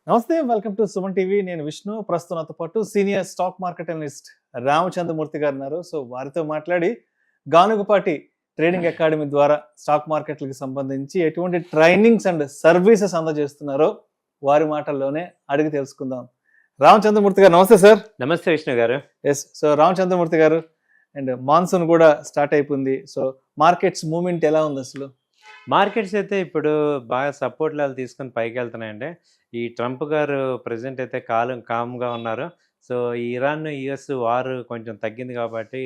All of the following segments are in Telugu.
నమస్తే, వెల్కమ్ టు సుమన్ టీవీ. నేను విష్ణు. ప్రస్తుతం నాతో పాటు senior stock market analyst Ramachandramurthy గారు ఉన్నారు. సో వారితో మాట్లాడి గానుగపాటి ట్రేడింగ్ అకాడమీ ద్వారా స్టాక్ మార్కెట్లకు సంబంధించి ఎటువంటి ట్రైనింగ్స్ అండ్ సర్వీసెస్ అందజేస్తున్నారో వారి మాటల్లోనే అడిగి తెలుసుకుందాం. రామచంద్రమూర్తి గారు నమస్తే సార్. నమస్తే విష్ణు గారు. ఎస్, సో రామచంద్రమూర్తి గారు, అండ్ మాన్సూన్ కూడా స్టార్ట్ అయిపోయింది. సో మార్కెట్స్ మూవ్మెంట్ ఎలా ఉంది అసలు? మార్కెట్స్ అయితే ఇప్పుడు బాగా సపోర్ట్ లెవెల్ తీసుకొని పైకి వెళ్తున్నాయండి. ఈ ట్రంప్ గారు ప్రెసిడెంట్ అయితే కామ్గా ఉన్నారు. సో ఈ ఇరాన్ యుఎస్ వార్ కొంచెం తగ్గింది కాబట్టి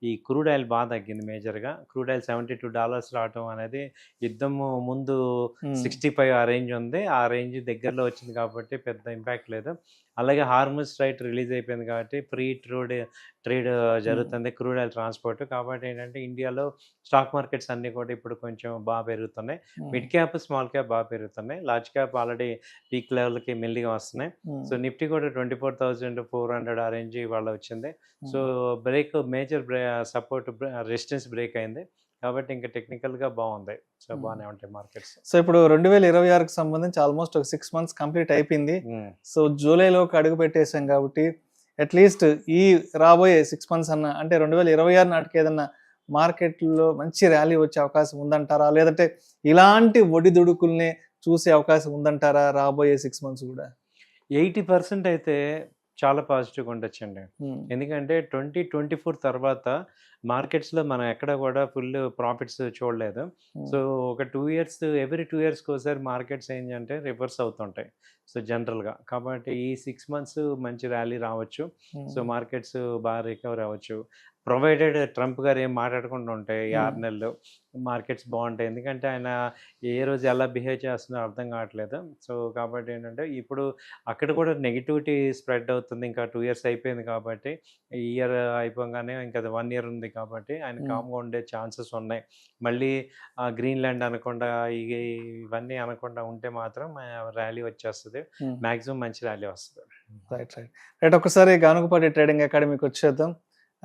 ఈ క్రూడ్ ఆయిల్ బాగా తగ్గింది. మేజర్గా క్రూడ్ ఆయిల్ $72 రావటం అనేది యుద్ధము ముందు 65 ఆ రేంజ్ ఉంది. ఆ రేంజ్ దగ్గరలో వచ్చింది కాబట్టి పెద్ద ఇంపాక్ట్ లేదు. అలాగే హార్మోన్ స్ట్రైట్ రిలీజ్ అయిపోయింది కాబట్టి ఫ్రీ ట్రేడ్ జరుగుతుంది క్రూడ్ ఆయిల్ ట్రాన్స్పోర్ట్. కాబట్టి ఏంటంటే ఇండియాలో స్టాక్ మార్కెట్స్ అన్నీ కూడా ఇప్పుడు కొంచెం బాగా పెరుగుతున్నాయి. మిడ్ క్యాప్ స్మాల్ క్యాప్ బాగా పెరుగుతున్నాయి. లార్జ్ క్యాప్ ఆల్రెడీ పీక్ లెవెల్కి మెల్లిగా వస్తున్నాయి. సో నిఫ్టీ కూడా 24,400 ఆ రేంజ్ ఇవాళ వచ్చింది. So major support resistance break అయింది కాబట్టి ఇంకా టెక్నికల్గా బాగుంది. సో బాగానే ఉంటాయి మార్కెట్స్. సో ఇప్పుడు 2026కి సంబంధించి ఆల్మోస్ట్ ఒక 6 months కంప్లీట్ అయిపోయింది. సో జూలైలోకి అడుగు పెట్టేసాం కాబట్టి అట్లీస్ట్ ఈ రాబోయే 6 months అన్న, అంటే 2026 నాటికి ఏదన్నా మార్కెట్లో మంచి ర్యాలీ వచ్చే అవకాశం ఉందంటారా, లేదంటే ఇలాంటి ఒడిదుడుకుల్ని చూసే అవకాశం ఉందంటారా రాబోయే 6 months కూడా? 80% అయితే చాలా పాజిటివ్గా ఉండొచ్చండి. ఎందుకంటే 2024 తర్వాత మార్కెట్స్లో మనం ఎక్కడ కూడా ఫుల్ ప్రాఫిట్స్ చూడలేదు. సో ఒక 2 years, ఎవ్రీ 2 yearsకి ఒకసారి మార్కెట్స్ ఏంటంటే రివర్స్ అవుతుంటాయి. సో జనరల్గా కాబట్టి ఈ 6 months మంచి ర్యాలీ రావచ్చు. సో మార్కెట్స్ బాగా రికవర్ అవ్వచ్చు, ప్రొవైడెడ్ ట్రంప్ గారు ఏం మాట్లాడకుండా ఉంటాయి. 6 నెలలు మార్కెట్స్ బాగుంటాయి. ఎందుకంటే ఆయన ఏ రోజు ఎలా బిహేవ్ చేస్తున్నారో అర్థం కావట్లేదు. సో కాబట్టి ఏంటంటే ఇప్పుడు అక్కడ కూడా నెగిటివిటీ స్ప్రెడ్ అవుతుంది. ఇంకా 2 years అయిపోయింది కాబట్టి ఈ ఇయర్ అయిపోగానే ఇంకా 1 year ఉంది కాబట్టి ఆయన కామ్గా ఉండే ఛాన్సెస్ ఉన్నాయి. మళ్ళీ గ్రీన్లాండ్ అనకుండా ఇవన్నీ అనకుండా ఉంటే మాత్రం ర్యాలీ వచ్చేస్తుంది. మ్యాక్సిమం మంచి ర్యాలీ వస్తుంది. రైట్, ఒకసారి గానుగపాటి ట్రేడింగ్ అకాడమీకి వచ్చేద్దాం.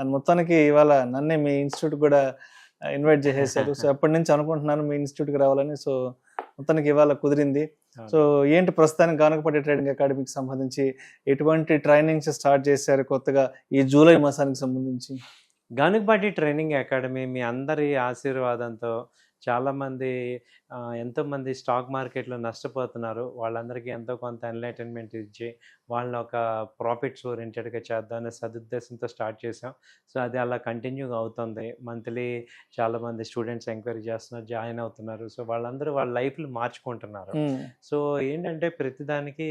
అండ్ మొత్తానికి ఇవాళ నన్నే మీ ఇన్స్టిట్యూట్ కూడా ఇన్వైట్ చేసేసారు. సో ఎప్పటి నుంచి అనుకుంటున్నాను మీ ఇన్స్టిట్యూట్కి రావాలని. సో మొత్తానికి ఇవాళ కుదిరింది. సో ఏంటి ప్రస్తుతానికి గానుగపాటి ట్రేడింగ్ అకాడమీకి సంబంధించి ఎటువంటి ట్రైనింగ్స్ స్టార్ట్ చేశారు కొత్తగా ఈ జూలై మాసానికి సంబంధించి? గానుగపాటి ట్రైనింగ్ అకాడమీ మీ అందరి ఆశీర్వాదంతో చాలామంది ఎంతోమంది స్టాక్ మార్కెట్లో నష్టపోతున్నారు. వాళ్ళందరికీ ఎంతో కొంత ఎన్లైటన్మెంట్ ఇచ్చి వాళ్ళని ఒక ప్రాఫిట్స్ ఓరియంటెడ్గా చేద్దామనే సదుద్దేశంతో స్టార్ట్ చేసాం. సో అది అలా కంటిన్యూగా అవుతుంది. మంత్లీ చాలామంది స్టూడెంట్స్ ఎంక్వైరీ చేస్తున్నారు, జాయిన్ అవుతున్నారు. సో వాళ్ళందరూ వాళ్ళ లైఫ్లు మార్చుకుంటున్నారు. సో ఏంటంటే ప్రతిదానికి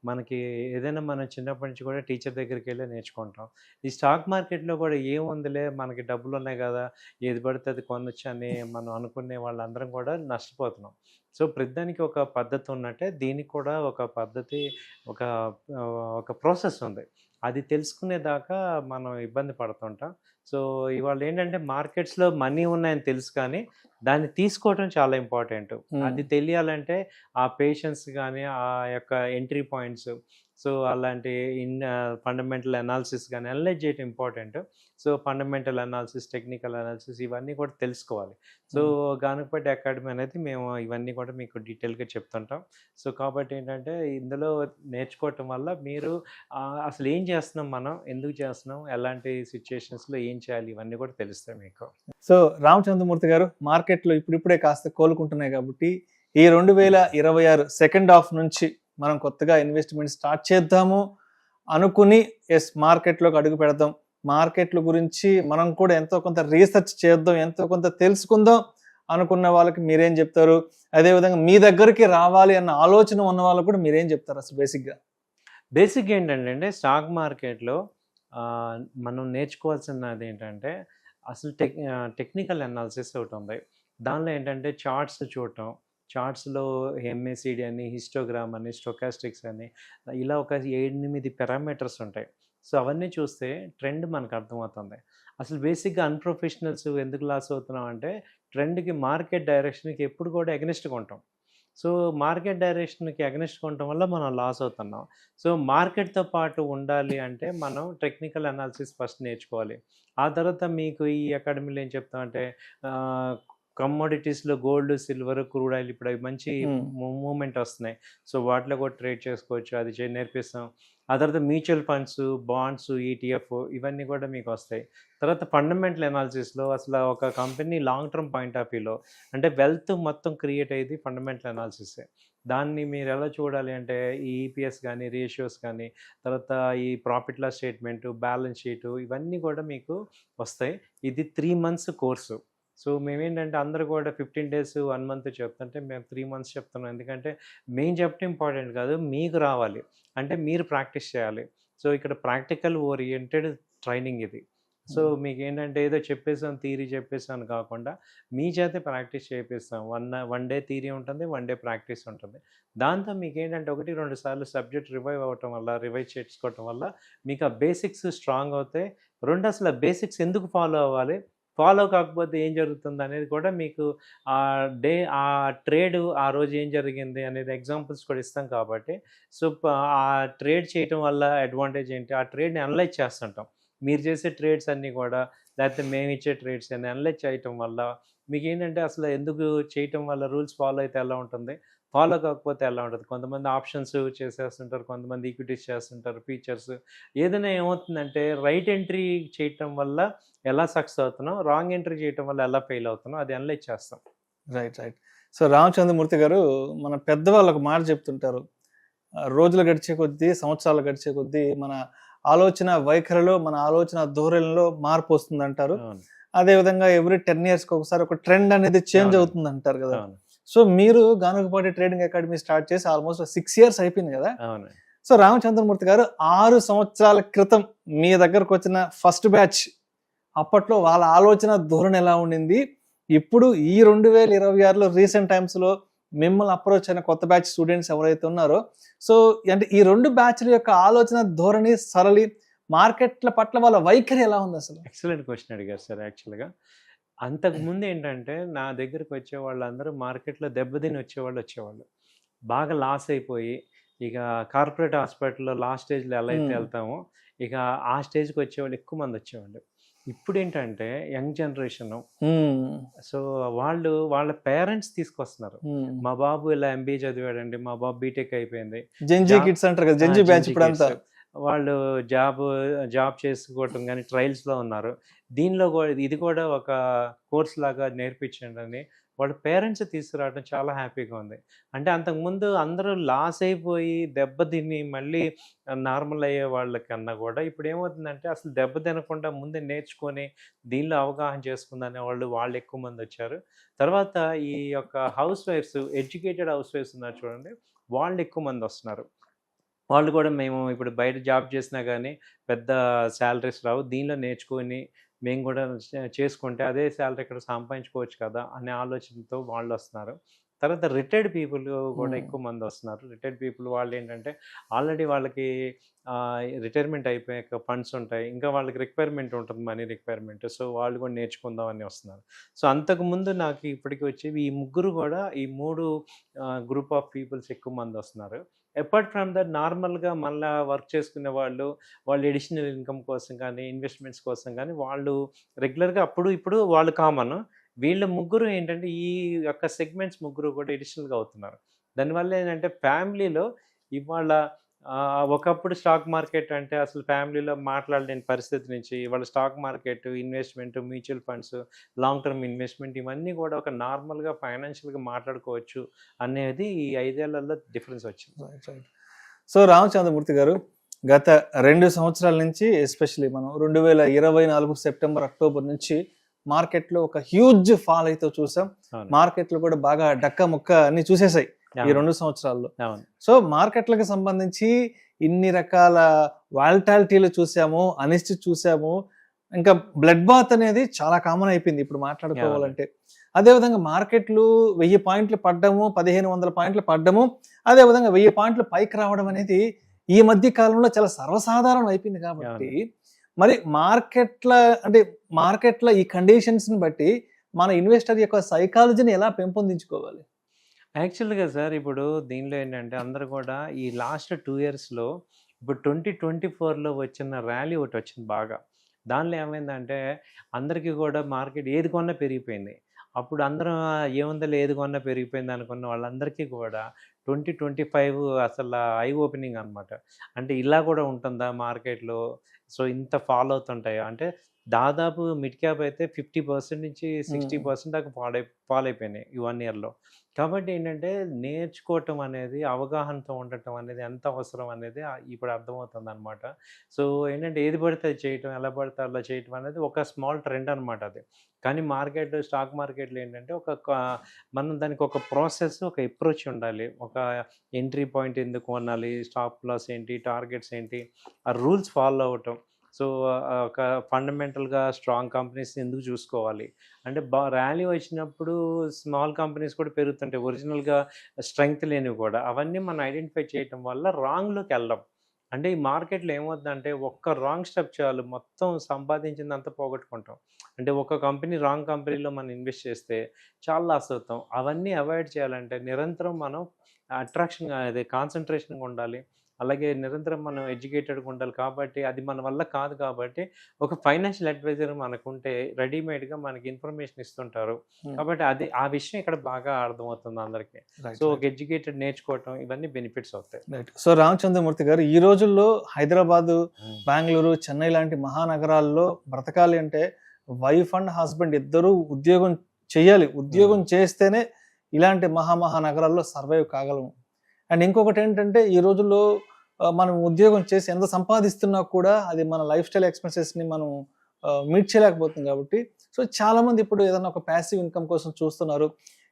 మనకి ఏదైనా మనం చిన్నప్పటి నుంచి కూడా టీచర్ దగ్గరికి వెళ్ళి నేర్చుకుంటాం. ఈ స్టాక్ మార్కెట్లో కూడా ఏముందిలే మనకి డబ్బులు ఉన్నాయి కదా, ఏది పడితే అది కొనొచ్చు అని మనం అనుకునే వాళ్ళందరం కూడా నష్టపోతున్నాం. సో ప్రతిదానికి ఒక పద్ధతి ఉన్నట్టే దీనికి కూడా ఒక పద్ధతి, ఒక ప్రాసెస్ ఉంది. అది తెలుసుకునేదాకా మనం ఇబ్బంది పడుతుంటాం. సో ఇవాళ ఏంటంటే మార్కెట్స్లో మనీ ఉన్నాయని తెలుసు కానీ దాన్ని తీసుకోవడం చాలా ఇంపార్టెంట్. అది తెలియాలంటే ఆ పేషెన్స్ కానీ ఆ యొక్క ఎంట్రీ పాయింట్స్, సో అలాంటి ఫండమెంటల్ అనాలిసిస్ కానీ అనలైజ్ చేయడం important. So fundamental analysis, technical analysis ఇవన్నీ కూడా తెలుసుకోవాలి. సో గానుగపాటి అకాడమీ అనేది మేము ఇవన్నీ కూడా మీకు డీటెయిల్గా చెప్తుంటాం. సో కాబట్టి ఏంటంటే ఇందులో నేర్చుకోవటం వల్ల మీరు అసలు ఏం చేస్తున్నాం, మనం ఎందుకు చేస్తున్నాం, ఎలాంటి సిచ్యుయేషన్స్లో ఏం చేయాలి, ఇవన్నీ కూడా తెలుస్తాయి మీకు. సో రామచంద్రమూర్తి గారు, మార్కెట్లో ఇప్పుడిప్పుడే కాస్త కోలుకుంటున్నాయి కాబట్టి ఈ 2026 సెకండ్ హాఫ్ నుంచి మనం కొత్తగా ఇన్వెస్ట్మెంట్ స్టార్ట్ చేద్దాము అనుకుని మార్కెట్లోకి అడుగు పెడదాం, మార్కెట్ల గురించి మనం కూడా ఎంతో కొంత రీసెర్చ్ చేద్దాం, ఎంతో కొంత తెలుసుకుందాం అనుకున్న వాళ్ళకి మీరేం చెప్తారు? అదేవిధంగా మీ దగ్గరికి రావాలి అన్న ఆలోచన ఉన్న వాళ్ళకి కూడా మీరేం చెప్తారు? అసలు బేసిక్గా ఏంటంటే స్టాక్ మార్కెట్లో మనం నేర్చుకోవాల్సినది ఏంటంటే అసలు టెక్నికల్ అనాలిసిస్ ఒకటి ఉంది. దానిలో ఏంటంటే చార్ట్స్ చూడటం, చార్ట్స్లో ఎంఏసిడి అని, హిస్టోగ్రామ్ అని, స్టోకాస్టిక్స్ అని, ఇలా ఒక 8-8 పారామీటర్స్ ఉంటాయి. సో అవన్నీ చూస్తే ట్రెండ్ మనకు అర్థమవుతుంది. అసలు బేసిక్గా అన్ప్రొఫెషనల్స్ ఎందుకు లాస్ అవుతున్నాం అంటే ట్రెండ్కి, మార్కెట్ డైరెక్షన్కి ఎప్పుడు కూడా ఎగనెస్ట్గా ఉంటాం. సో మార్కెట్ డైరెక్షన్కి అగెనిస్ట్ ఉండటం వల్ల మనం లాస్ అవుతున్నాం. సో మార్కెట్తో పాటు ఉండాలి అంటే మనం టెక్నికల్ అనాలిసిస్ ఫస్ట్ నేర్చుకోవాలి. ఆ తర్వాత మీకు ఈ అకాడమీలో ఏం చెప్తామంటే కమోడిటీస్‌లో గోల్డ్, సిల్వర్, క్రూడ్ ఆయిల్ ఇప్పుడు అవి మంచి హ్మ్. మూవ్‌మెంట్ వస్తున్నాయి. సో, వాటిలో కూడా ట్రేడ్ చేసుకోవచ్చు. అది నేర్పిస్తాం. ఆ తర్వాత మ్యూచువల్ ఫండ్స్, బాండ్స్, ఈటీఎఫ్ ఇవన్నీ కూడా మీకొస్తాయి. తర్వాత ఫండమెంటల్ అనాలిసిస్‌లో అసలు ఒక company long term point of వ్యూలో అంటే వెల్త్ మొత్తం క్రియేట్ అయ్యేది ఫండమెంటల్ అనాలిసిసే. దాన్ని మీరెలా చూడాలి అంటే ఈ ఈపీఎస్ గానీ, రేషియోస్ కానీ, తర్వాత ఈ profit loss statement, balance sheet ఇవన్నీ కూడా మీకు వస్తాయి. ఇది 3 మంత్స్ కోర్సు. సో, మేమేంటంటే అందరూ కూడా 15 డేస్, 1 మంత్ చెప్తుంటే మేము 3 మంత్స్ చెప్తున్నాం. ఎందుకంటే మేము చెప్పడం ఇంపార్టెంట్ కాదు. మీకు రావాలి. అంటే మీరు ప్రాక్టీస్ చేయాలి. సో, ఇక్కడ ప్రాక్టికల్ ఓరియెంటెడ్ ట్రైనింగ్ ఇది. సో, మీకేంటంటే ఏదో చెప్పేసాం, థియరీ చెప్పేసాం కాకుండా మీ చేతే ప్రాక్టీస్ చేపిస్తాం. వన్ డే థియరీ ఉంటుంది. 1 డే ప్రాక్టీస్ ఉంటుంది. దాంతో మీకేంటంటే 1, 2 సార్లు సబ్జెక్ట్ రివైవ్ అవ్వటం వల్ల, రివైజ్ చేసుకోవటం వల్ల మీకు ఆ బేసిక్స్ స్ట్రాంగ్ అవుతాయి. 2 అసలు ఆ బేసిక్స్ ఎందుకు ఫాలో అవ్వాలి? ఫాలో కాకపోతే ఏం జరుగుతుందనేది కూడా మీకు ఆ ట్రేడ్ ఆ రోజు ఏం జరిగింది అనేది ఎగ్జాంపుల్స్ కూడా ఇస్తాం కాబట్టి, సో, ఆ ట్రేడ్ చేయటం వల్ల అడ్వాంటేజ్ ఏంటి? ఆ ట్రేడ్‌ని అనలైజ్ చేస్తుంటాం. మీరు చేసే ట్రేడ్స్ అన్నీ కూడా లేకపోతే మేమిచ్చే ట్రేడ్స్ అన్ని అనలైజ్ చేయటం వల్ల మీకేంటంటే అసలు ఎందుకు చేయటం వల్ల రూల్స్ ఫాలో అయితే ఎలా ఉంటుంది? ఫాలో కాకపోతే ఎలా ఉంటది? కొంతమంది ఆప్షన్స్ చేసేస్తుంటారు. కొంతమంది ఈక్విటీస్ చేస్తుంటారు. ఫీచర్స్ ఏదైనా ఏమవుతుందంటే రైట్ ఎంట్రీ చేయటం వల్ల ఎలా సక్సెస్ అవుతున్నాం? రాంగ్ ఎంట్రీ చేయటం వల్ల ఎలా ఫెయిల్ అవుతున్నాం? అది అనలైజ్ చేస్తాం. రైట్. సో, రామచంద్రమూర్తి గారు మన పెద్దవాళ్ళు ఒక మాట చెప్తుంటారు. రోజులు గడిచే కొద్దీ, సంవత్సరాలు గడిచే కొద్దీ మన ఆలోచన వైఖరిలో, మన ఆలోచన ధోరణిలో మార్పు వస్తుందంటారు. అవును. అదేవిధంగా ఎవ్రీ 10 ఇయర్స్‌కి ఒకసారి ఒక ట్రెండ్ అనేది చేంజ్ అవునండి. అవుతుందంటారు గదా! అవును. సో, మీరు గానుగపాటి ట్రేడింగ్ అకాడమీ స్టార్ట్ చేసి ఆల్మోస్ట్ 6 ఇయర్స్ అయిపోయింది గదా! అవునండి. సో, రామచంద్రమూర్తి గారు 6 సంవత్సరాల క్రితం మీ దగ్గరకొచ్చిన ఫస్ట్ బ్యాచ్ అప్పట్లో వాళ్ళ ఆలోచన ధోరణి ఎలా ఉండింది? ఇప్పుడు ఈ 2026లో రీసెంట్ టైమ్స్‌లో మిమ్మల్ని అప్రోచ్ అయిన కొత్త బ్యాచ్ స్టూడెంట్స్ ఎవరైతే ఉన్నారో, సో, అంటే ఈ 2 బ్యాచ్‌ల యొక్క ఆలోచన ధోరణి, సరళి, మార్కెట్‌ల పట్ల వాళ్ళ వైఖరి ఎలా ఉందసలు? ఎక్సలెంట్ క్వెషన్ అడిగారు సార్ యాక్చువల్‌గా. అంతకుముందు ఏంటంటే నా దగ్గరికి వచ్చే వాళ్ళందరూ మార్కెట్‌లో దెబ్బతిని వచ్చేవాళ్ళు. బాగా లాస్ అయిపోయి ఇక కార్పొరేట్ హాస్పిటల్‌లో లాస్ట్ స్టేజ్‌లో ఎలా అయితే హ్మ్. ఎళ్తామో, ఇక ఆ స్టేజ్‌కి వచ్చేవాళ్ళు ఎక్కువ మంది వచ్చేవాళ్ళు. ఇప్పుడేంటంటే యంగ్ జనరేషను హ్మ్. సో, వాళ్ళు వాళ్ళ పేరెంట్స్ తీసుకొస్తున్నారు. హ్మ్. మా బాబు ఇలా ఎంబీఏ చదివాడండి. మా బాబు బీటెక్ అయిపోయింది. జెన్‌జీ జాబ్ కిడ్స్ అంటారు కదా! ఆ! జెన్‌జీ బ్యాచ్ జెన్‌జీ ఇప్పుడంతా. కిడ్స్. వాళ్ళు జాబ్ చేసుకోవటం గాని, ట్రయల్స్‌లో ఉన్నారు. దీనిలో ఇది కూడా ఒక కోర్స్ లాగా నేర్పించండని వాళ్ళ పేరెంట్స్ తీసుకురావడం చాలా హ్యాపీగా ఉంది. అంటే అంతకుముందు అందరూ లాస్ అయిపోయి, దెబ్బతిని మళ్ళీ నార్మల్ అయ్యే వాళ్ళకన్నా కూడా ఇప్పుడేమవుతుందంటే అసలు దెబ్బ తినకుండా ముందే నేర్చుకొని, దీనిలో అవగాహన చేసుకుందనే వాళ్ళు ఎక్కువ మందొచ్చారు. తర్వాత ఈ యొక్క house wives, educated house wives ఉన్నారు చూడండి. వాళ్ళు ఎక్కువ మందొస్తున్నారు. వాళ్ళు కూడా మేము ఇప్పుడు బయట జాబ్ చేసినా గానీ, పెద్ద సాలరీస్ రావు. దీనిలో నేర్చుకొని మేము గూడా చేసుకుంటే అదే సాలరీ ఇక్కడ సంపాదించుకోవచ్చు కదా! అనే ఆలోచనతో వాళ్ళొస్తున్నారు. తర్వాత రిటైర్డ్ పీపుల్ గూడా హ్మ్. ఎక్కువ మందొస్తున్నారు. రిటైర్డ్ పీపుల్ వాళ్ళేంటంటే ఆల్రెడీ వాళ్ళకి రిటైర్మెంట్ అయిపోయాక ఫండ్స్ ఉంటాయి. ఇంకా వాళ్ళకి రిక్వైర్మెంట్ ఉంటుంది. Money requirement. సో, వాళ్ళు కూడా నేర్చుకుందాం అని వస్తున్నారు. సో, అంతకుముందు నాకు ఇప్పటికి వచ్చేవి ఈ ముగ్గురు గూడా ఈ 3 గ్రూప్ ఆఫ్ పీపుల్స్ ఎక్కువ మందొస్తున్నారు. అపార్ట్ ఫ్రమ్ దట్ నార్మల్‌గా మళ్ళా వర్క్ చేసుకునే వాళ్ళు అడిషనల్ ఇన్‌కమ్ కోసం కానీ, ఇన్వెస్ట్‌మెంట్స్ కోసం కానీ వాళ్ళు రెగ్యులర్‌గా అప్పుడు, ఇప్పుడు వాళ్ళు కామన్. వీళ్ళ ముగ్గురు ఏంటంటే ఈ యొక్క సెగ్మెంట్స్ ముగ్గురు కూడా అడిషనల్‌గా అవుతున్నారు. దానివల్ల ఏంటంటే ఫ్యామిలీలో ఇవాళ ఒకప్పుడు స్టాక్ మార్కెట్ అంటే అసలు ఫ్యామిలీలో మాట్లాడలేని పరిస్థితి నుంచి ఇవాళ stock market, investment, mutual funds, long term investment ఇవన్నీ కూడా ఒక నార్మల్‌గా ఫైనాన్షియల్‌గా మాట్లాడుకోవచ్చు అనేది ఈ 5 ఏళ్లలో డిఫరెన్స్ వచ్చింది. రైట్. సో, రామచంద్రమూర్తి గారు గత 2 సంవత్సరాల నుంచి ఎస్పెషల్లీ మనం 2024 సెప్టెంబర్, అక్టోబర్ నుంచి మార్కెట్‌లో ఒక హ్యూజ్ ఫాల్ అయితే చూసాం. అవును. మార్కెట్‌లు కూడా బాగా డక్కా ముక్క అన్నీ చూసేసాయి ఈ అవును. 2 సంవత్సరాల్లో. అవును. సో, మార్కెట్‌లకి సంబంధించి ఇన్ని రకాల వాలటాలిటీలు చూసాము, అనిశ్చితి చూసాము. ఇంకా బ్లడ్ బాత్ అనేది చాలా కామన్ అయిపోయింది ఇప్పుడు మాట్లాడుకోవాలంటే. అదేవిధంగా మార్కెట్‌లు 1000 పాయింట్లు పడ్డము, 1500 పాయింట్లు పడ్డము, అదేవిధంగా 1000 పాయింట్లు పైకి రావడం అనేది ఈ మధ్య కాలంలో చాలా సర్వసాధారణం అయిపోయింది కాబట్టి, మరి మార్కెట్ల ఈ కండిషన్స్‌ని బట్టి మన ఇన్వెస్టర్ యొక్క సైకాలజీని ఎలా పెంపొందించుకోవాలి? యాక్చువల్‌గా సార్ ఇప్పుడు దీనిలో ఏంటంటే అందరూ కూడా ఈ లాస్ట్ 2 ఇయర్స్‌లో ఇప్పుడు 2024లో వచ్చిన ర్యాలీ ఒకటొచ్చింది బాగా. దానిలో ఏమైందంటే అందరికీ కూడా మార్కెట్ ఏది కొన్నా పెరిగిపోయింది. అప్పుడు అందరం ఏముందిలే ఏది కొన్నా పెరిగిపోయింది అనుకున్న వాళ్ళందరికీ కూడా 2025 అసలు ఐ ఓపెనింగ్ అనమాట. అంటే ఇలా కూడా ఉంటుందా మార్కెట్‌లో? సో, ఇంత ఫాల్ అవుతుంటాయా? అంటే దాదాపు మిడ్ క్యాప్ అయితే 50% నుంచి 60% దాకా ఫాల్ అయిపోయినాయి ఈ 1 ఇయర్‌లో. కాబట్టి ఏంటంటే నేర్చుకోవటం అనేది, అవగాహనతో ఉండటం అనేది ఎంత అవసరం అనేది ఇప్పుడు అర్థమవుతుందనమాట. సో, ఏంటంటే ఏది పడితే అది చేయటం, ఎలా పడితే అలా చేయటం అనేది ఒక స్మాల్ ట్రెండ్ అనమాట అది. కానీ స్టాక్ మార్కెట్‌లో ఏంటంటే మనం దానికి ఒక ప్రాసెస్, ఒక అప్రోచ్ ఉండాలి. ఒక ఎంట్రీ పాయింట్ ఎందుకు కొనాలి, స్టాప్ లాస్ ఏంటి, టార్గెట్స్ ఏంటి, ఆ రూల్స్ ఫాలో అవ్వటం. సో, ఒక ఫండమెంటల్‌గా స్ట్రాంగ్ కంపెనీస్ ఎందుకు చూసుకోవాలి. అంటే ర్యాలీ వచ్చినప్పుడు స్మాల్ కంపెనీస్ కూడా పెరుగుతుంటాయి. ఒరిజినల్‌గా స్ట్రెంగ్త్ లేనివి కూడా. అవన్నీ మనం ఐడెంటిఫై చేయటం వల్ల రాంగ్‌లోకెళ్ళం. అంటే ఈ మార్కెట్‌లో ఏమవుద్దంటే ఒక్క రాంగ్ స్టెప్ చాలు మొత్తం సంపాదించిందంతా పోగొట్టుకుంటాం. అంటే ఒక రాంగ్ కంపెనీలో మనం ఇన్వెస్ట్ చేస్తే చాలా లాస్ అవుతాం. అవన్నీ అవాయిడ్ చేయాలంటే నిరంతరం మనం కాన్సంట్రేషన్‌గా ఉండాలి. అలాగే నిరంతరం మనం ఎడ్యుకేటెడ్‌గా ఉండాలి కాబట్టి అది మన వల్ల కాదు కాబట్టి ఒక ఫైనాన్షియల్ అడ్వైజర్ మనకుంటే రెడీమేడ్‌గా మనకి ఇన్ఫర్మేషన్ ఇస్తుంటారు. కాబట్టి ఆ విషయం ఇక్కడ బాగా అర్థమవుతుంది అందరికి. సో, ఒక ఎడ్యుకేటెడ్ నేర్చుకోవటం ఇవన్నీ బెనిఫిట్స్ అవుతాయి. రైట్. సో, రామచంద్రమూర్తి గారు ఈ రోజుల్లో హైదరాబాదు, బెంగుళూరు, చెన్నై లాంటి మహానగరాల్లో బ్రతకాలి అంటే వైఫ్ అండ్ హస్బెండ్ ఇద్దరూ ఉద్యోగం చేయాలి. ఉద్యోగం చేస్తేనే ఇలాంటి మహానగరాల్లో సర్వైవ్ కాగలము. అండ్ ఇంకొకటి ఏంటంటే ఈ రోజుల్లో మనం ఉద్యోగం చేసి ఎంత సంపాదిస్తున్నా కూడా అది మన లైఫ్ స్టైల్ ఎక్స్‌పెన్సెస్‌ని మనం మీట్ చేయలేకపోతుంది కాబట్టి సో, చాలామంది ఇప్పుడు ఏదైనా ఒక ప్యాసివ్ ఇన్‌కమ్ కోసం చూస్తున్నారు.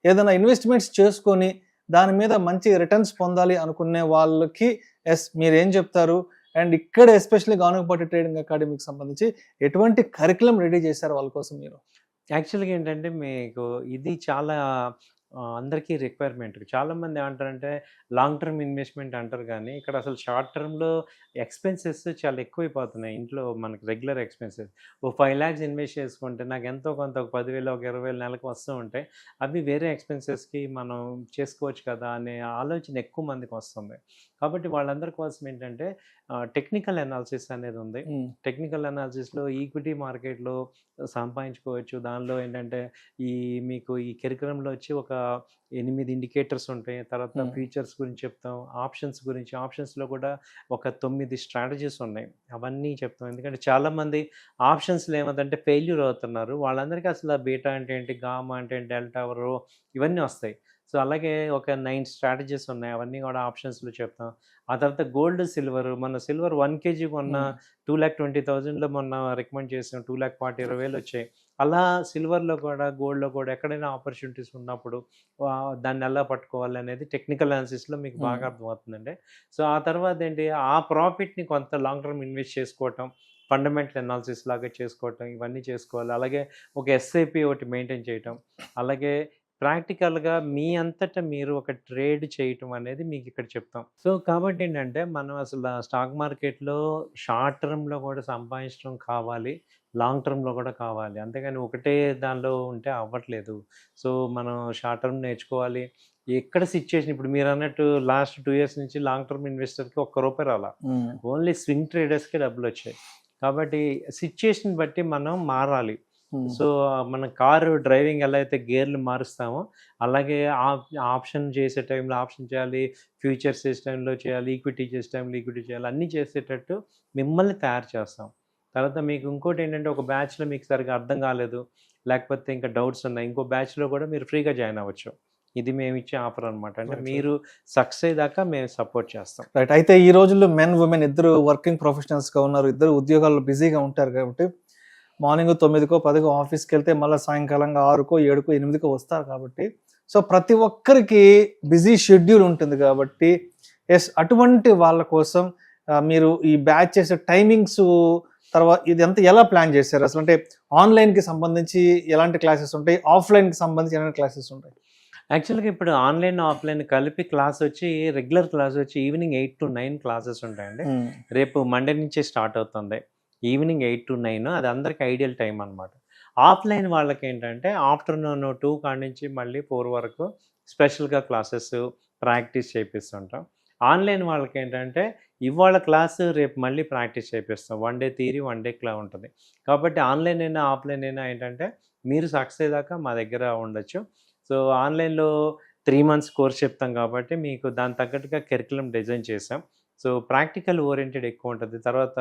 ఏదైనా ఇన్వెస్ట్‌మెంట్స్ చేసుకొని దాని మీద మంచి రిటర్న్స్ పొందాలి అనుకునే వాళ్ళకి మీరేం చెప్తారు? అండ్ ఇక్కడ ఎస్పెషల్లీ గానుగపాటి ట్రేడింగ్ అకాడమీకి సంబంధించి ఎటువంటి కరిక్యులమ్ రెడీ చేశారు వాళ్ళ కోసం మీరు? యాక్చువల్‌గా ఏంటంటే మీకు ఇది చాలా అందరికీ రిక్వైర్మెంట్. చాలామంది ఏమంటారంటే లాంగ్ టర్మ్ ఇన్వెస్ట్‌మెంట్ అంటారు గానీ, ఇక్కడ అసలు షార్ట్ టర్మ్‌లో ఎక్స్‌పెన్సెస్ చాలా ఎక్కువైపోతున్నాయి. ఇంట్లో మనకి రెగ్యులర్ ఎక్స్‌పెన్సెస్. ఓ 5,00,000 ఇన్వెస్ట్ చేసుకుంటే నాకు ఎంతో కొంత ఒక 10,000, ఒక 20,000 నెలకు వస్తూ ఉంటాయి. అవి వేరే ఎక్స్‌పెన్సెస్‌కి మనం చేసుకోవచ్చు కదా! అనే ఆలోచన ఎక్కువ మందికి వస్తుంది. కాబట్టి వాళ్ళందరి కోసం ఏంటంటే టెక్నికల్ అనాలిసిస్ అనేది ఉంది. టెక్నికల్ అనాలిసిస్‌లో ఈక్విటీ మార్కెట్‌లో సంపాదించుకోవచ్చు. దానిలో ఏంటంటే మీకు ఈ కరిక్యులంలో వచ్చి ఒక 8 ఇండికేటర్స్ ఉంటాయి. తర్వాత ఫ్యూచర్స్ గురించి చెప్తాం. ఆప్షన్స్‌లో కూడా ఒక 9 స్ట్రాటజీస్ ఉన్నాయి. అవన్నీ చెప్తాం. ఎందుకంటే చాలామంది ఆప్షన్స్‌లో ఏమవుతుందంటే ఫెయిల్యూర్ అవుతున్నారు. వాళ్ళందరికీ అసలు బీటా అంటే ఏంటి? గామా అంటే ఏంటి? డెల్టా, రో ఇవన్నీ వస్తాయి. సో, అలాగే ఒక 9 స్ట్రాటజీస్ ఉన్నాయి. అవన్నీ కూడా ఆప్షన్స్‌లో చెప్తాం. ఆ తర్వాత గోల్డ్, సిల్వర్. మొన్న సిల్వర్ 1 కేజీ కొన్న 2,20,000లో మొన్న రికమెండ్ చేసాం. 2,40,000 వచ్చాయి. అలా సిల్వర్‌లో కూడా, గోల్డ్‌లో కూడా ఎక్కడైనా ఆపర్చునిటీస్ ఉన్నప్పుడు దాన్ని ఎలా పట్టుకోవాలి అనేది టెక్నికల్ అనాలిసిస్‌లో మీకు బాగా అర్థమవుతుందండి. సో, ఆ తర్వాత ఏంటి ఆ ప్రాఫిట్‌ని కొంత లాంగ్ టర్మ్ ఇన్వెస్ట్ చేసుకోవటం, ఫండమెంటల్ అనాలిసిస్ లాగా చేసుకోవటం ఇవన్నీ చేసుకోవాలి. అలాగే ఒక ఎస్ఐపి ఒకటి మెయింటైన్ చేయటం. అలాగే ప్రాక్టికల్‌గా మీ అంతట మీరు ఒక ట్రేడ్ చేయటం అనేది మీకిక్కడ చెప్తాం. సో, కాబట్టి ఏంటంటే మనం అసలు స్టాక్ మార్కెట్‌లో షార్ట్ టర్మ్‌లో కూడా సంపాదించడం కావాలి. లాంగ్ టర్మ్‌లో కూడా కావాలి. అంతేగాని ఒకటే దానిలో ఉంటే అవ్వట్లేదు. సో, మనం షార్ట్ టర్మ్ నేర్చుకోవాలి. ఎక్కడ సిట్యుయేషన్ ఇప్పుడు మీరన్నట్టు లాస్ట్ 2 ఇయర్స్ నుంచి లాంగ్ టర్మ్ ఇన్వెస్టర్‌కి ఒక్క రూపాయి రాలా. ఓన్లీ స్వింగ్ ట్రేడర్స్‌కే డబ్బులొచ్చాయి. కాబట్టి సిట్యుయేషన్ బట్టి మనం మారాలి. సో, మన కారు డ్రైవింగ్ ఎలా అయితే గేర్లు మారుస్తామో, అలాగే ఆప్షన్ చేసే టైంలో ఆప్షన్ చేయాలి, ఫ్యూచర్స్ చేసే టైంలో చేయాలి, ఈక్విటీ చేసే టైంలో ఈక్విటీ చేయాలి. అన్నీ చేసేటట్టు మిమ్మల్ని తయారు చేస్తాం. తర్వాత మీకు ఇంకోటేంటంటే ఒక బ్యాచ్‌లో మీకు సరిగ్గా అర్థం కాలేదు, లేకపోతే ఇంకా డౌట్స్ ఉన్నాయి. ఇంకో బ్యాచ్‌లో కూడా మీరు ఫ్రీగా జాయిన్ అవ్వచ్చు. ఇది మేమిచ్చే ఆఫర్ అనమాట. అంటే మీరు సక్సెస్ అయ్యేదాకా మేము సపోర్ట్ చేస్తాం. రైట్. అయితే ఈ రోజుల్లో మెన్, ఉమెన్ ఇద్దరు వర్కింగ్ ప్రొఫెషనల్స్‌గా ఉన్నారు. ఇద్దరు ఉద్యోగాల్లో బిజీగా ఉంటారు కాబట్టి మార్నింగ్ 9కో, 10కో ఆఫీస్‌కెళ్తే మళ్ళీ సాయంకాలంగా 6కో, 7కో, 8కో వస్తారు కాబట్టి సో, ప్రతి ఒక్కరికి బిజీ షెడ్యూల్ ఉంటుంది కాబట్టి అటువంటి వాళ్ళ కోసం మీరు ఈ బ్యాచ్ చేసే టైమింగ్స్ తర్వాత ఇదంతా ఎలా ప్లాన్ చేశారు? అసలు అంటే ఆన్‌లైన్‌కి సంబంధించి ఎలాంటి క్లాసెస్ ఉంటాయి? ఆఫ్‌లైన్‌కి సంబంధించి ఎలాంటి క్లాసెస్ ఉంటాయి? యాక్చువల్‌గా ఇప్పుడు ఆన్‌లైన్, ఆఫ్‌లైన్ కలిపి రెగ్యులర్ క్లాస్ వచ్చి ఈవినింగ్ 8-9 క్లాసెస్ ఉంటాయండి. రేపు మండే నుంచే స్టార్ట్ అవుతుంది. ఈవినింగ్ 8-9 అది అందరికి ఐడియల్ టైం అనమాట. ఆఫ్‌లైన్ వాళ్ళకేంటంటే ఆఫ్టర్‌నూన్ 2 కాడ నుంచి మళ్ళీ 4 వరకు స్పెషల్‌గా క్లాసెస్ ప్రాక్టీస్ చేపిస్తుంటాం. ఆన్లైన్ వాళ్ళకేంటంటే ఇవాళ క్లాసు రేపు మళ్ళీ ప్రాక్టీస్ చేపిస్తాం. 1 డే థియరీ, 1 డే ఉంటది. కాబట్టి ఆన్లైన్ అయినా, ఆఫ్‌లైన్ అయినా ఏంటంటే మీరు సక్సెస్ అయ్యేదాకా మా దగ్గర ఉండొచ్చు. సో, ఆన్లైన్‌లో 3 మంత్స్ కోర్స్ చెప్తాం కాబట్టి మీకు దానికి తగ్గట్టుగా కరిక్యులమ్ డిజైన్ చేసాం. సో, ప్రాక్టికల్ ఓరియెంటెడ్ ఎక్కువుంటది. తర్వాత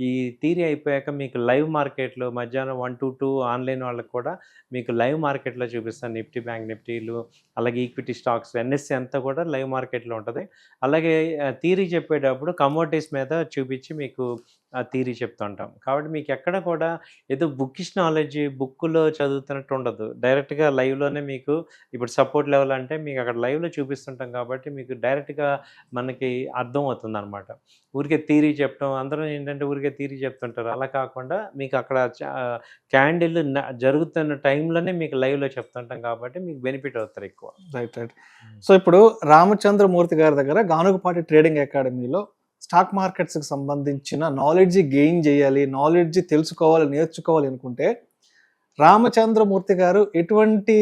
ఈ థియరీ అయిపోయాక మీకు లైవ్ మార్కెట్‌లో మధ్యాహ్నం 1-2 ఆన్లైన్ వాళ్ళకి కూడా మీకు లైవ్ మార్కెట్‌లో చూపిస్తాను. నిఫ్టీ, బ్యాంక్ నిఫ్టీలు, అలాగే ఈక్విటీ స్టాక్స్, ఎన్ఎస్‌సి అంతా కూడా లైవ్ మార్కెట్‌లో ఉంటది. అలాగే థియరీ చెప్పేటప్పుడు కమోడిటీస్ మీద చూపించి మీకు థియరీ చెప్తూ ఉంటాం. కాబట్టి మీకెక్కడ కూడా ఏదో బుక్కిష్ నాలెడ్జ్ బుక్కులో చదువుతున్నట్టు ఉండదు. డైరెక్ట్‌గా లైవ్‌లోనే మీకు ఇప్పుడు సపోర్ట్ లెవెల్ అంటే మీకు అక్కడ లైవ్‌లో చూపిస్తుంటాం కాబట్టి మీకు డైరెక్ట్‌గా మనకి అర్థమవుతుందనమాట. ఊరికే థియరీ చెప్పడం అందరూ ఏంటంటే ఊరికే థియరీ చెప్తుంటారు. అలా కాకుండా మీకు అక్కడ క్యాండిల్ జరుగుతున్న టైంలోనే మీకు లైవ్‌లో చెప్తుంటాం కాబట్టి మీకు బెనిఫిట్ అవుతారు ఎక్కువ. రైట్. సో, ఇప్పుడు రామచంద్రమూర్తి గారి దగ్గర గానుగపాటి ట్రేడింగ్ అకాడమీలో స్టాక్ మార్కెట్స్‌కి సంబంధించిన నాలెడ్జ్ గెయిన్ చేయాలి, నాలెడ్జ్ తెలుసుకోవాలి, నేర్చుకోవాలి అనుకుంటే రామచంద్రమూర్తి గారు ఎటువంటి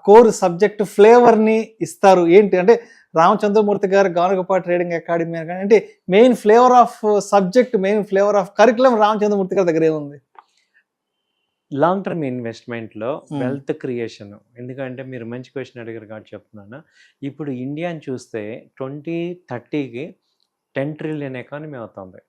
కోర్ సబ్జెక్ట్ ఫ్లేవర్‌ని ఇస్తారు? ఏంటి అంటే రామచంద్రమూర్తి గారు గానుగపాటి ట్రేడింగ్ అకాడమీ అంటే main flavour of subject, main flavour of curriculum Ramachandramurthy గారి దగ్గర ఏముంది? లాంగ్ టర్మ్ ఇన్వెస్ట్మెంట్‌లో వెల్త్ క్రియేషన్. ఎందుకంటే మీరు మంచి క్వెషన్ అడిగారు కాబట్టి చెప్తున్నాను. ఇప్పుడు ఇండియాని చూస్తే 2030కి 10 ట్రిలియన్ ఎకానమీ అవుతుంది.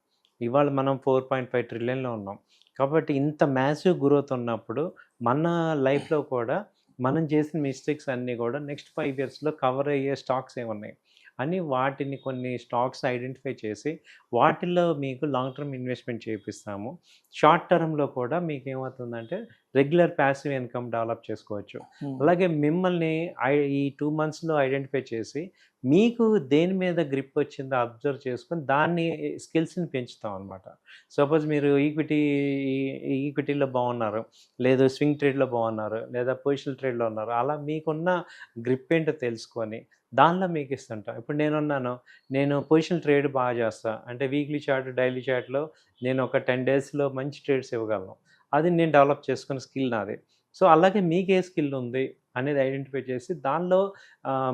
ఇవాళ మనం 4.5 ట్రిలియన్‌లో ఉన్నాం. కాబట్టి ఇంత మ్యాసివ్ గ్రోత్ ఉన్నప్పుడు మన లైఫ్‌లో కూడా మనం చేసిన మిస్టేక్స్ అన్నీ కూడా నెక్స్ట్ 5 ఇయర్స్‌లో కవర్ అయ్యే స్టాక్స్ ఏమున్నాయి అని వాటిని కొన్ని స్టాక్స్ ఐడెంటిఫై చేసి వాటిల్లో మీకు లాంగ్ టర్మ్ ఇన్వెస్ట్మెంట్ చేపిస్తాము. షార్ట్ టర్మ్‌లో కూడా మీకేమవుతుందంటే రెగ్యులర్ ప్యాసివ్ ఇన్కమ్ డెవలప్ చేసుకోవచ్చు. అలాగే మిమ్మల్ని ఈ 2 మంత్స్‌లో ఐడెంటిఫై చేసి మీకు దేని మీద గ్రిప్ వచ్చిందో అబ్జర్వ్ చేసుకొని దాన్ని స్కిల్స్‌ని పెంచుతాం అనమాట. సపోజ్ మీరు ఈక్విటీలో బాగున్నారు, లేదు స్వింగ్ ట్రేడ్‌లో బాగున్నారు, లేదా పొజిషనల్ ట్రేడ్‌లో ఉన్నారు. అలా మీకున్న గ్రిప్ ఏంటో తెలుసుకొని దానిలో మీకు ఇస్తుంటాం. ఇప్పుడు నేనున్నాను, నేను పొజిషనల్ ట్రేడ్ బాగా చేస్తా. అంటే వీక్లీ చార్ట్, డైలీ చార్ట్‌లో నేను ఒక 10 డేస్‌లో మంచి ట్రేడ్స్ ఇవ్వగలను. అది నేను డెవలప్ చేసుకున్న స్కిల్ నాది. సో, అలాగే మీకే స్కిల్ ఉంది అనేది ఐడెంటిఫై చేసి దానిలో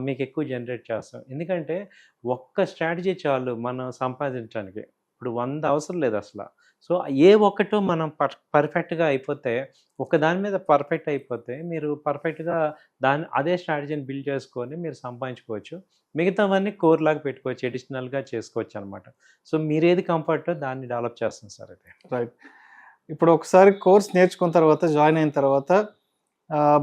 మీకు ఎక్కువ జనరేట్ చేస్తాం. ఎందుకంటే ఒక్క స్ట్రాటజీ చాలు మనం సంపాదించడానికి. ఇప్పుడు 100 అవసరం లేదు అసల. సో, ఏ ఒక్కటో మనం పర్ఫెక్ట్‌గా అయిపోతే, ఒక దాని మీద పర్ఫెక్ట్ అయిపోతే మీరు పర్ఫెక్ట్‌గా అదే స్ట్రాటజీని బిల్డ్ చేసుకొని మీరు సంపాదించుకోవచ్చు. మిగతావన్నీ కోర్ లాగా పెట్టుకోవచ్చు. అడిషనల్‌గా చేసుకోవచ్చనమాట. సో, మీరేది కంఫర్టో దాన్ని డెవలప్ చేస్తాం సార్ ఇది. రైట్. ఇప్పుడు ఒకసారి కోర్స్ నేర్చుకున్న తర్వాత, జాయిన్ అయిన తర్వాత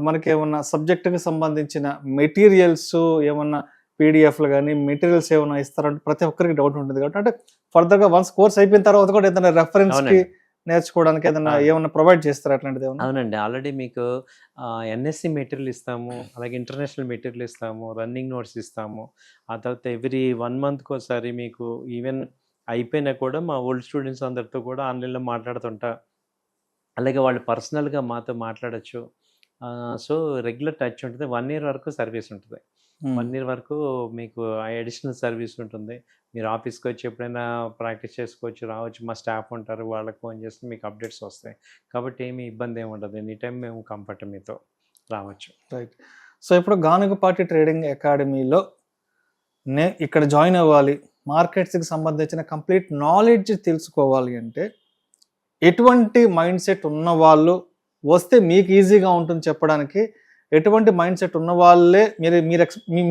మనకేమన్నా సబ్జెక్ట్‌కి సంబంధించిన మెటీరియల్స్ ఏమన్నా పీడిఎఫ్‌లు గానీ, మెటీరియల్స్ ఏమన్నా ఇస్తారంటే ప్రతి ఒక్కరికి డౌట్ ఉంటుంది కాబట్టి, అంటే ఫర్దర్‌గా వన్స్ కోర్స్ అయిపోయిన తర్వాత కూడా ఏదైనా రెఫరెన్స్‌కి నేర్చుకోవడానికి ఏదైనా ఏమన్నా ప్రొవైడ్ చేస్తారా అట్లాంటిది ఏమన్నా? అవునండి. ఆల్రెడీ మీకు ఎన్ఎస్‌సి మెటీరియల్ ఇస్తాము. అలాగే ఇంటర్నేషనల్ మెటీరియల్ ఇస్తాము. రన్నింగ్ నోట్స్ ఇస్తాము. ఆ తర్వాత ఎవ్రీ 1 మంత్‌కోసారి మీకు ఈవెన్ అయిపోయినా కూడా మా ఓల్డ్ స్టూడెంట్స్ అందరితో కూడా ఆన్‌లైన్‌లో మాట్లాడుతుంటా. అలాగే వాళ్ళు పర్సనల్‌గా మాతో మాట్లాడొచ్చు. సో, రెగ్యులర్ టచ్ ఉంటుంది. 1 ఇయర్ వరకు సర్వీస్ ఉంటది. 1 ఇయర్ వరకు మీకు అడిషనల్ సర్వీస్ ఉంటుంది. మీరు ఆఫీస్‌కి వచ్చి ఎప్పుడైనా ప్రాక్టీస్ చేసుకోవచ్చు, రావచ్చు. మా స్టాఫ్ ఉంటారు. వాళ్ళకి ఫోన్ చేస్తే మీకు అప్డేట్స్ వస్తాయి. కాబట్టి ఏమి ఇబ్బంది ఏమి ఉండదు. ఎనీ టైమ్ మేము కంఫర్ట్ మీతో రావచ్చు. రైట్. సో, ఇప్పుడు గానుగపాటి ట్రేడింగ్ అకాడమీలో ఇక్కడ జాయిన్ అవ్వాలి, మార్కెట్స్‌కి సంబంధించిన కంప్లీట్ నాలెడ్జ్ తెలుసుకోవాలి అంటే ఎటువంటి మైండ్ సెట్ ఉన్నవాళ్ళు వస్తే మీకు ఈజీగా ఉంటుంది చెప్పడానికి? ఎటువంటి మైండ్ సెట్ ఉన్న వాళ్ళే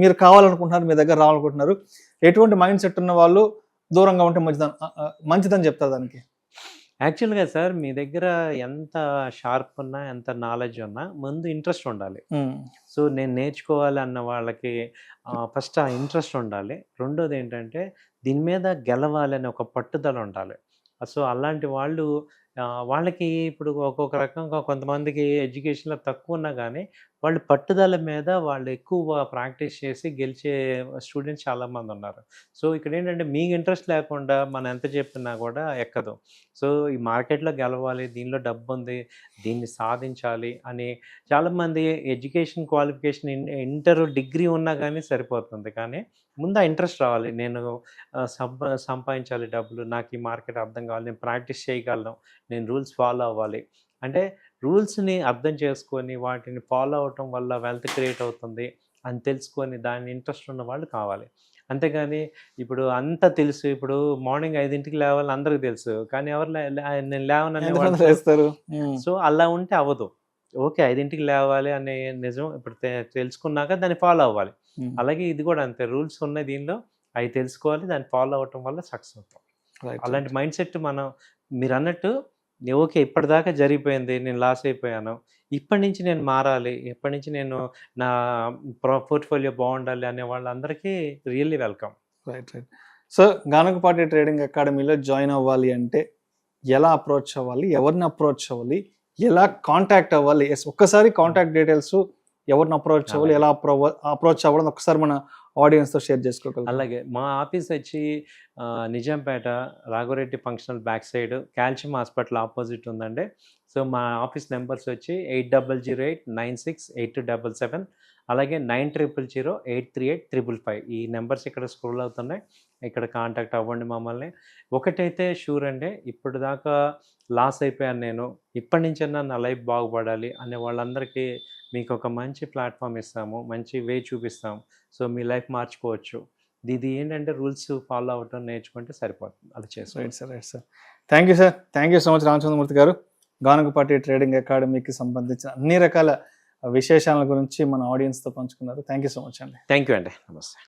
మీరు కావాలనుకుంటున్నారు, మీ దగ్గర రావాలనుకుంటున్నారు? ఎటువంటి మైండ్ సెట్ ఉన్న వాళ్ళు దూరంగా ఉంటే మంచిదని చెప్తారు దానికి? యాక్చువల్‌గా సార్ మీ దగ్గర ఎంత షార్ప్ ఉన్నా, ఎంత నాలెడ్జ్ ఉన్నా ముందు ఇంట్రెస్ట్ ఉండాలి. సో, నేను నేర్చుకోవాలి అన్న వాళ్ళకి ఫస్ట్ ఆ ఇంట్రెస్ట్ ఉండాలి. రెండోదేంటంటే దీని మీద గెలవాలి అనే ఒక పట్టుదల ఉండాలి. సో, అలాంటి వాళ్ళు వాళ్ళకి ఇప్పుడు ఒక్కొక్క రకంగా కొంతమందికి ఎడ్యుకేషన్‌లో తక్కువున్నా గానీ, వాళ్ళు పట్టుదల మీద వాళ్ళు ఎక్కువ ప్రాక్టీస్ చేసి గెలిచే స్టూడెంట్స్ చాలామందున్నారు. సో, ఇక్కడేంటంటే మీకు ఇంట్రెస్ట్ లేకుండా మనం ఎంత చెప్పినా కూడా ఎక్కదు. సో, ఈ మార్కెట్‌లో గెలవాలి, దీనిలో డబ్బుంది, దీన్ని సాధించాలి అని చాలామంది ఎడ్యుకేషన్ క్వాలిఫికేషన్ ఇంటర్, డిగ్రీ ఉన్నా గానీ సరిపోతుంది. కానీ ముందు ఆ ఇంట్రెస్ట్ రావాలి. నేను సంపాదించాలి డబ్బులు, నాకు ఈ మార్కెట్ అర్థం కావాలి, నేను ప్రాక్టీస్ చేయగలను, నేను రూల్స్ ఫాలో అవ్వాలి. అంటే రూల్స్‌ని అర్థం చేసుకొని వాటిని ఫాలో అవ్వటం వల్ల వెల్త్ క్రియేట్ అవుతుంది అని తెలుసుకొని దాని ఇంట్రెస్ట్ ఉన్న వాళ్ళు కావాలి. అంతేగాని ఇప్పుడు అంతా తెలుసు. ఇప్పుడు మార్నింగ్ 5కి లేవాలని అందరికి తెలుసు. కానీ ఎవరు నేను లేవననే ఎంతమంది వాళ్ళు. చేస్తారు? సో, అలా ఉంటే అవ్వదు. ఓకే. 5కి లేవాలి అనే నిజం ఇప్పుడు తెలుసుకున్నాక దాన్ని ఫాలో అవ్వాలి. అలాగే ఇది కూడా అంతే. రూల్స్ ఉన్నాయి దీనిలో. అవి తెలుసుకోవాలి. దాన్ని ఫాలో అవ్వటం వల్ల సక్సెస్ అవుతాం. అలాంటి మైండ్ సెట్ మనం మీరన్నట్టు ఓకే. ఇప్పటిదాకా జరిగిపోయింది. నేను లాస్ అయిపోయాను. ఇప్పటి నుంచి నేను మారాలి. ఇప్పటి నుంచి నేను నా పోర్ట్‌ఫోలియో బాగుండాలి అనే వాళ్ళందరికీ really welcome. Right. So, Ganugapati trading అకాడమీలో జాయిన్ అవ్వాలి అంటే ఎలా అప్రోచ్ అవ్వాలి? ఎవరిని అప్రోచ్ అవ్వాలి? ఎలా కాంటాక్ట్ అవ్వాలి? ఒక్కసారి కాంటాక్ట్ డీటెయిల్స్ ఎవరిని అప్రోచ్ అవ్వాలి? ఎలా అప్రోచ్ అవ్వడం ఒకసారి మన ఆడియన్స్‌తో షేర్ చేసుకోగలరా? అలాగే మా ఆఫీస్ వచ్చి Nizampet Raghavareddy functional back side calcium hospital opposite ఉందండి. సో, మా ఆఫీస్ నెంబర్స్ వచ్చి 8008968277 అలాగే 90083855. ఈ నెంబర్స్ ఇక్కడ స్క్రోల్ అవుతున్నాయి. ఇక్కడ కాంటాక్ట్ అవ్వండి మమ్మల్ని. ఒకటైతే షూర్ అండి, ఇప్పటిదాకా లాస్ అయిపోయాను నేను. ఇప్పటి నుంచైనా నా లైఫ్ బాగుపడాలి అనే వాళ్ళందరికీ మీకు ఒక మంచి ప్లాట్‌ఫామ్ ఇస్తాము. మంచి వే చూపిస్తాం. సో, మీ లైఫ్ మార్చుకోవచ్చు. ఇది ఏంటంటే రూల్స్ ఫాలో అవ్వటం నేర్చుకుంటే సరిపోతుంది. అది చేసుకోండి. Right sir. Thank you sir. Thank you so much Ramachandramurthy గారు. గానగపాటి ట్రేడింగ్ అకాడమీకి సంబంధించిన అన్ని రకాల విశేషాల గురించి మన ఆడియన్స్‌తో పంచుకున్నారు. థ్యాంక్ యూ సో మచ్ అండి. థ్యాంక్ యూ అండి. నమస్తే.